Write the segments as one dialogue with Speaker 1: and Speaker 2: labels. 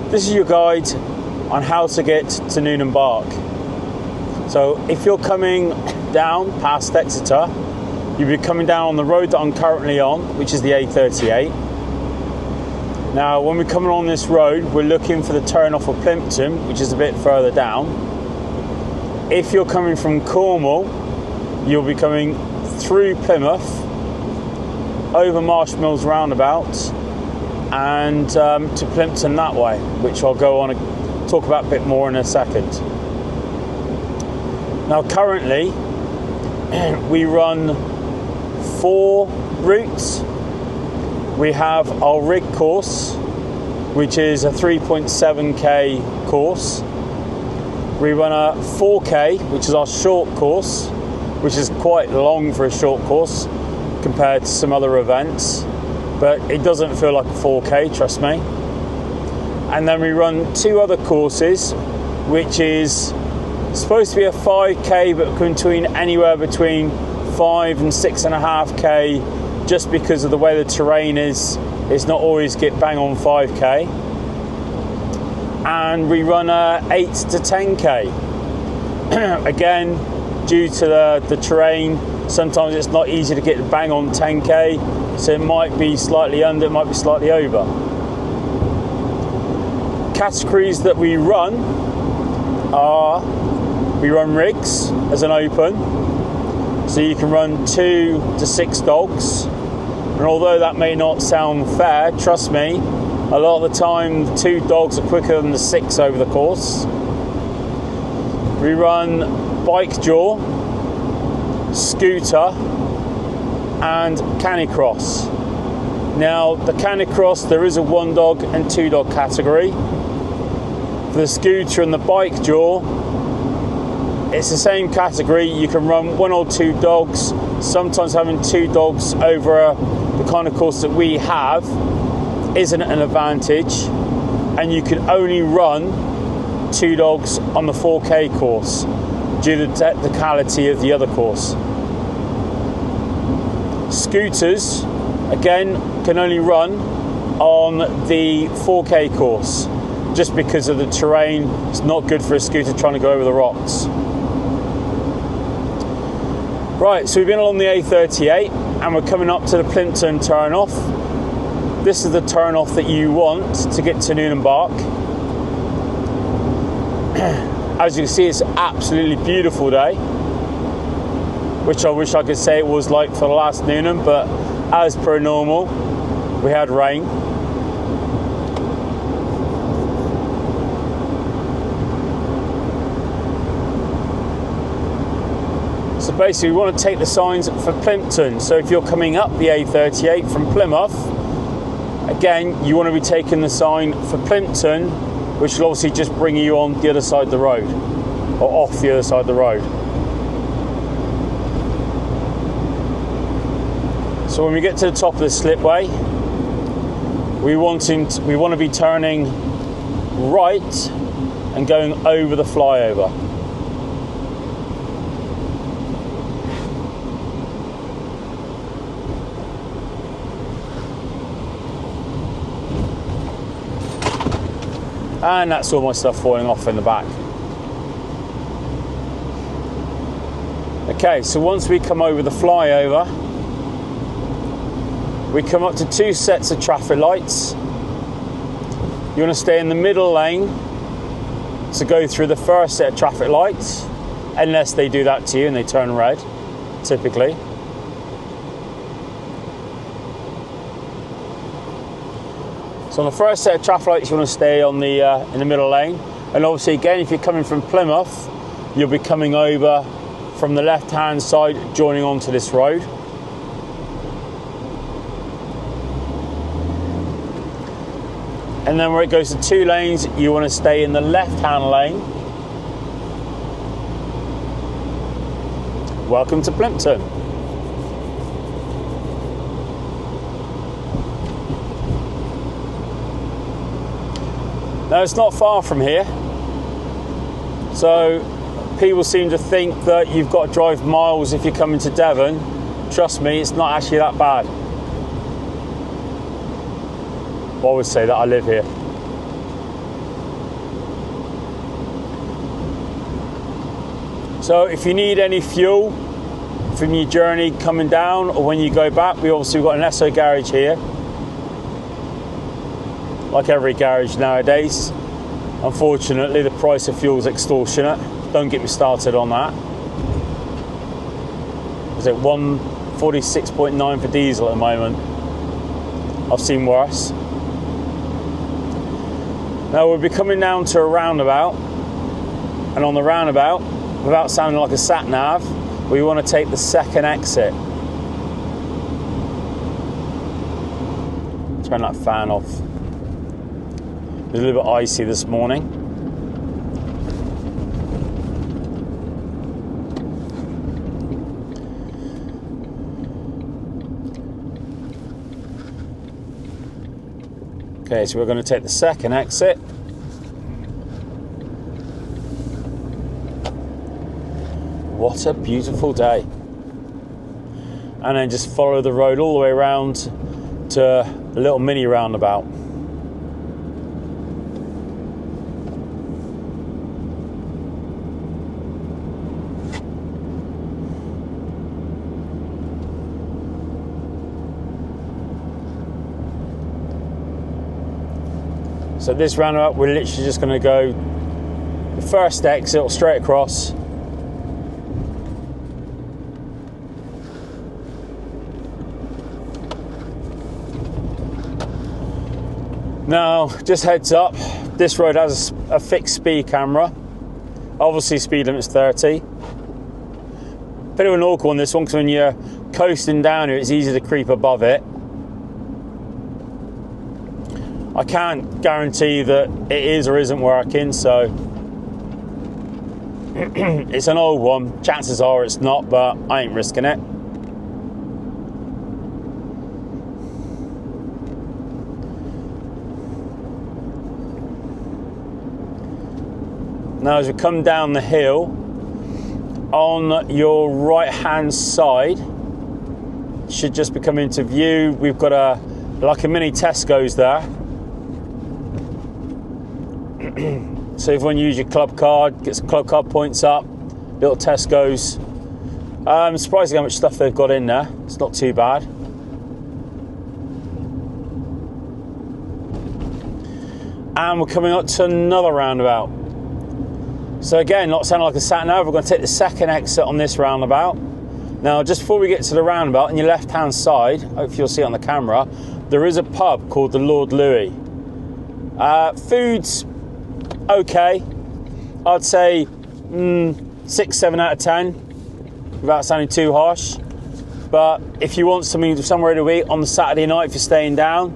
Speaker 1: This is your guide on how to get to Newnham Bark. So if you're coming down past Exeter, you'll be coming down on the road that I'm currently on, which is the A38. Now when we're coming on this road, we're looking for the turn off of Plimpton, which is a bit further down. If you're coming from Cornwall, you'll be coming through Plymouth, over Marsh Mills roundabout, and to Plimpton that way, which I'll go on and talk about a bit more in a second. Now currently we run 4 routes. We have our rig course, which is a 3.7k course. We run a 4k, which is our short course, which is quite long for a short course compared to some other events, but it doesn't feel like a 4k, trust me. And then we run 2 other courses, which is supposed to be a 5k, but anywhere between 5 and 6.5k, just because of the way the terrain is. It's not always get bang on 5k. And we run a 8 to 10k. Again, due to the terrain, sometimes it's not easy to get bang on 10k, so it might be slightly under, it might be slightly over. Categories that we run are, we run rigs as an open, so you can run 2 to 6 dogs, and although that may not sound fair, trust me, a lot of the time the 2 dogs are quicker than the 6 over the course. We run bike jaw, scooter, and canicross. Now the canicross, there is a 1 dog and 2 dog category. For the scooter and the bike jaw, it's the same category. You can run 1 or 2 dogs. Sometimes having 2 dogs over the kind of course that we have isn't an advantage, and you can only run 2 dogs on the 4k course due to the technicality of the other course. Scooters, again, can only run on the 4k course, just because of the terrain. It's not good for a scooter trying to go over the rocks. Right, so we've been along the A38 and we're coming up to the Plimpton turn-off. This is the turn-off that you want to get to Newnham Bark. As you can see, it's an absolutely beautiful day, which I wish I could say it was like for the last Newnham, but as per normal, we had rain. So basically we want to take the signs for Plimpton. So if you're coming up the A38 from Plymouth, again, you want to be taking the sign for Plimpton, which will obviously just bring you on the other side of the road, or off the other side of the road. So when we get to the top of the slipway, we want to be turning right and going over the flyover. And that's all my stuff falling off in the back. Okay, so once we come over the flyover, we come up to 2 sets of traffic lights. You want to stay in the middle lane to go through the first set of traffic lights, unless they do that to you and they turn red, typically. So on the first set of traffic lights, you want to stay on the in the middle lane. And obviously, again, if you're coming from Plymouth, you'll be coming over from the left-hand side, joining onto this road. And then where it goes to 2 lanes, you want to stay in the left-hand lane. Welcome to Plimpton. Now it's not far from here, so people seem to think that you've got to drive miles if you're coming to Devon. Trust me, it's not actually that bad. I always say that, I live here. So if you need any fuel from your journey coming down or when you go back, we've got an Esso garage here. Like every garage nowadays. Unfortunately, the price of fuel is extortionate. Don't get me started on that. Is it 146.9 for diesel at the moment? I've seen worse. Now we'll be coming down to a roundabout, and on the roundabout, without sounding like a sat nav, we want to take the second exit. Turn that fan off. It's a little bit icy this morning. Okay, so we're going to take the second exit. What a beautiful day. And then just follow the road all the way around to a little mini roundabout. So this roundabout, we're literally just going to go the first exit straight across. Now, just heads up, this road has a fixed speed camera. Obviously, speed limit's 30. Bit of an awkward one, this one, because when you're coasting down here, it's easy to creep above it. I can't guarantee that it is or isn't working, so it's an old one. Chances are it's not, but I ain't risking it. Now, as we come down the hill, on your right hand side, should just be coming into view. We've got like a mini Tesco's there. So if you want to use your club card, get some club card points up, little Tesco's. Surprising how much stuff they've got in there. It's not too bad. And we're coming up to another roundabout. So again, not sounding like a sat nav, we're going to take the second exit on this roundabout. Now, just before we get to the roundabout, on your left-hand side, hopefully you'll see it on the camera, there is a pub called the Lord Louis. Food's okay. I'd say 6, 7 out of 10, without sounding too harsh. But if you want somewhere to eat on the Saturday night, if you're staying down,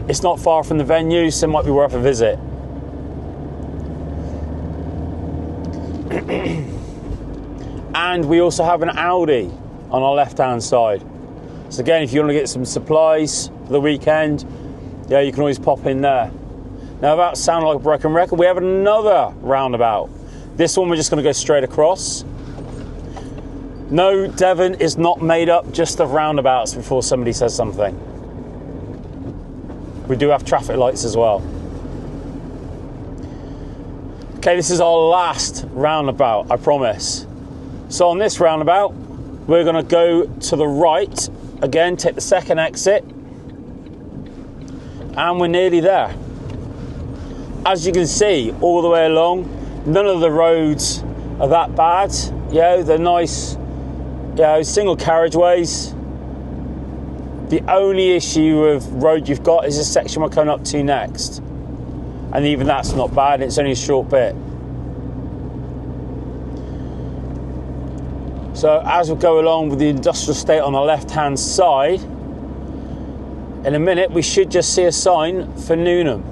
Speaker 1: it's not far from the venue, so it might be worth a visit. And we also have an Aldi on our left-hand side. So again, if you want to get some supplies for the weekend, yeah, you can always pop in there. Now, without sounding like a broken record, we have another roundabout. This one we're just going to go straight across. No, Devon is not made up just of roundabouts before somebody says something. We do have traffic lights as well. Okay, this is our last roundabout, I promise. So on this roundabout, we're going to go to the right. Again, take the second exit. And we're nearly there. As you can see, all the way along, none of the roads are that bad. Yeah, they're nice, single carriageways. The only issue with road you've got is this section we're coming up to next. And even that's not bad, it's only a short bit. So as we go along with the industrial estate on the left-hand side, in a minute we should just see a sign for Newnham.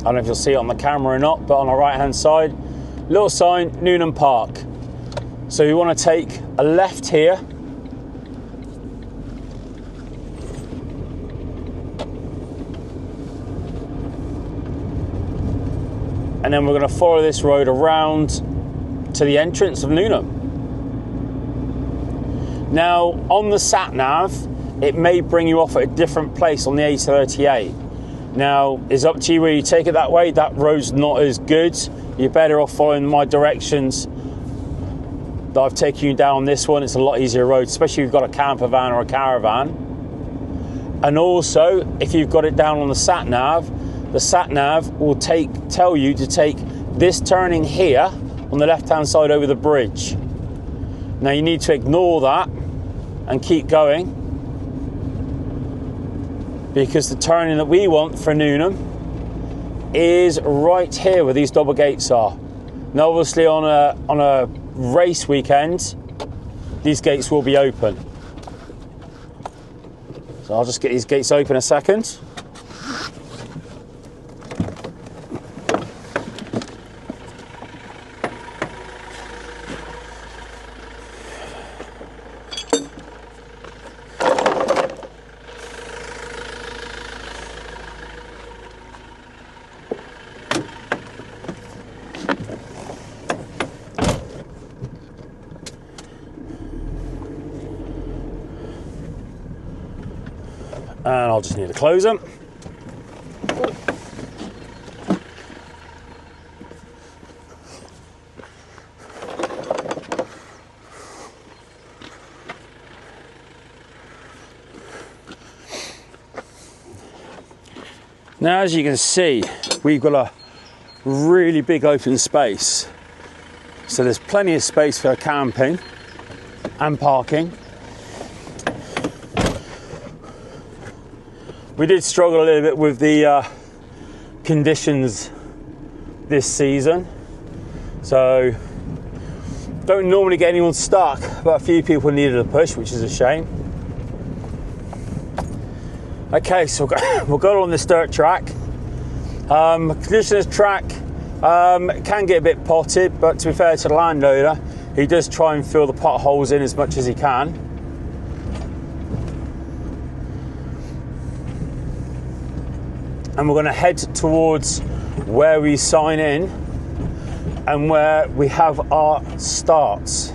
Speaker 1: I don't know if you'll see it on the camera or not, but on the right-hand side, little sign, Newnham Park. So we want to take a left here. And then we're going to follow this road around to the entrance of Newnham. Now, on the sat-nav, it may bring you off at a different place on the A38. Now, it's up to you where you take it that way. That road's not as good. you're better off following my directions that I've taken you down this one. It's a lot easier road, especially if you've got a camper van or a caravan. And also, if you've got it down on the sat nav will tell you to take this turning here on the left hand side over the bridge. Now you need to ignore that and keep going, because the turning that we want for Newnham is right here where these double gates are. Now obviously on a race weekend, these gates will be open. So I'll just get these gates open a second. And I'll just need to close them. Now, as you can see, we've got a really big open space. So there's plenty of space for camping and parking. We did struggle a little bit with the conditions this season, so don't normally get anyone stuck, but a few people needed a push, which is a shame. Okay, so we'll go on this dirt track. Conditions track can get a bit potted, but to be fair to the landowner, he does try and fill the potholes in as much as he can. And we're going to head towards where we sign in and where we have our starts.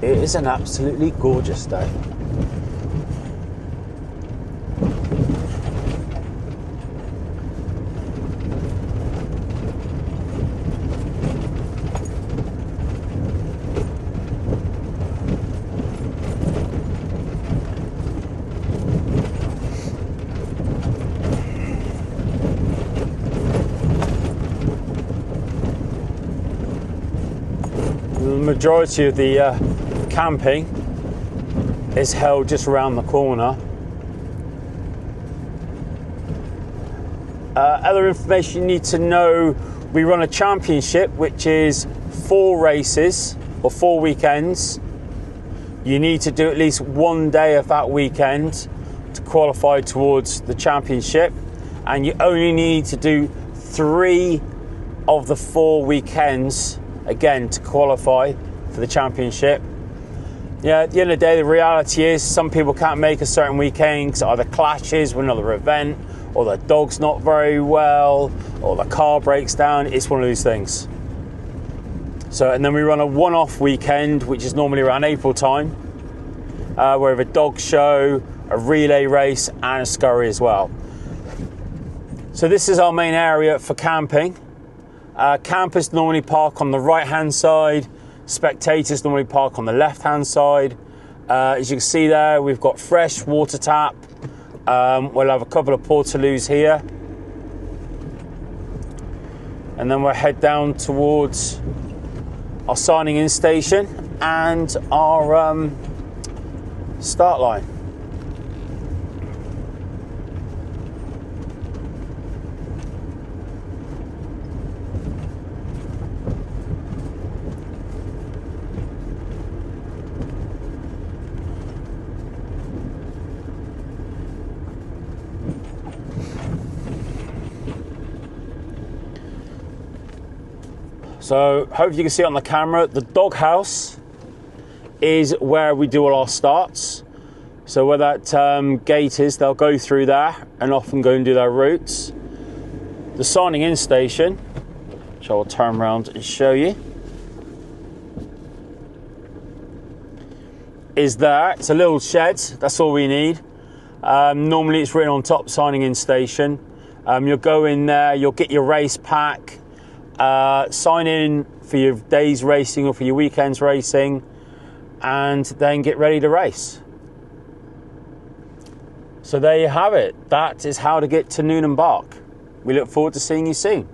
Speaker 1: It is an absolutely gorgeous day. The majority of the camping is held just around the corner. Other information you need to know, we run a championship which is 4 races or 4 weekends. You need to do at least one day of that weekend to qualify towards the championship, and you only need to do 3 of the 4 weekends again to qualify for the championship. Yeah, at the end of the day, the reality is some people can't make a certain weekend because either clashes with another event, or the dog's not very well, or the car breaks down. It's one of these things. So, and then we run a one-off weekend, which is normally around April time, where we have a dog show, a relay race, and a scurry as well. So this is our main area for camping. Campers normally park on the right-hand side. Spectators normally park on the left-hand side. As you can see there, we've got fresh water tap. We'll have a couple of portaloos here. And then we'll head down towards our signing in station and our start line. So hopefully you can see it on the camera. The doghouse is where we do all our starts. So where that gate is, they'll go through there and often go and do their routes. The signing in station, which I will turn around and show you, is there. It's a little shed, that's all we need. Normally it's written on top, signing in station. You'll go in there, you'll get your race pack, sign in for your day's racing or for your weekend's racing, and then get ready to race. So there you have it. That is how to get to Newnham Bark. We look forward to seeing you soon.